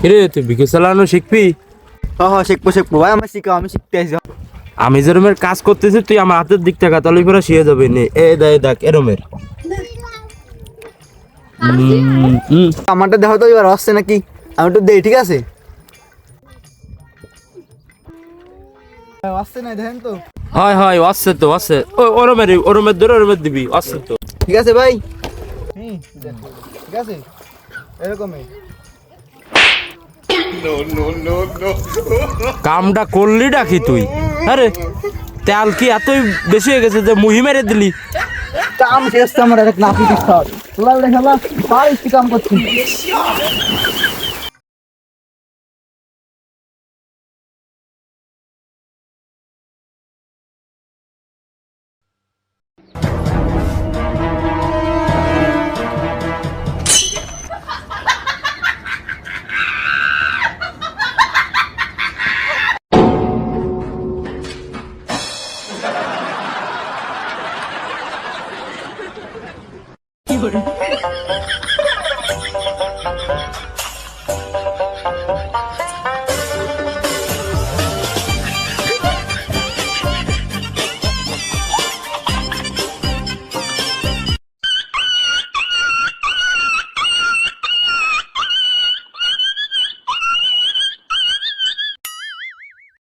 কিরে তুই বিকে চালানো শিখবি? হ্যাঁ শিখবো ভাই, আমার শিখাও, আমি শিখতে আসি। আমি যেরমের কাজ করতেছি তুই আমার হাতের দিক টাকা তাহলে পরে শিখে যাবে নে। এ দেখ এরমের আমারটা দেখো তো এবার আসছে নাকি, আমি একটু দেই, ঠিক আছে? আসছে না, দেখেন তো। হয় হয় আসছে তো আসছে। ওরমের ধরে ওরমের দিবি, আসছে তো। ঠিক আছে ভাই, ঠিক আছে, এরকমই। কামটা করলি ডাকি তুই? আরে তেল কি এতই বেশি হয়ে গেছে যে মুহি মেরে দিলি? কাম শেষ তো আমার, এক নাপি দিচ্ছা তোলা দেখালা পারিস কি কাম করছিস? কি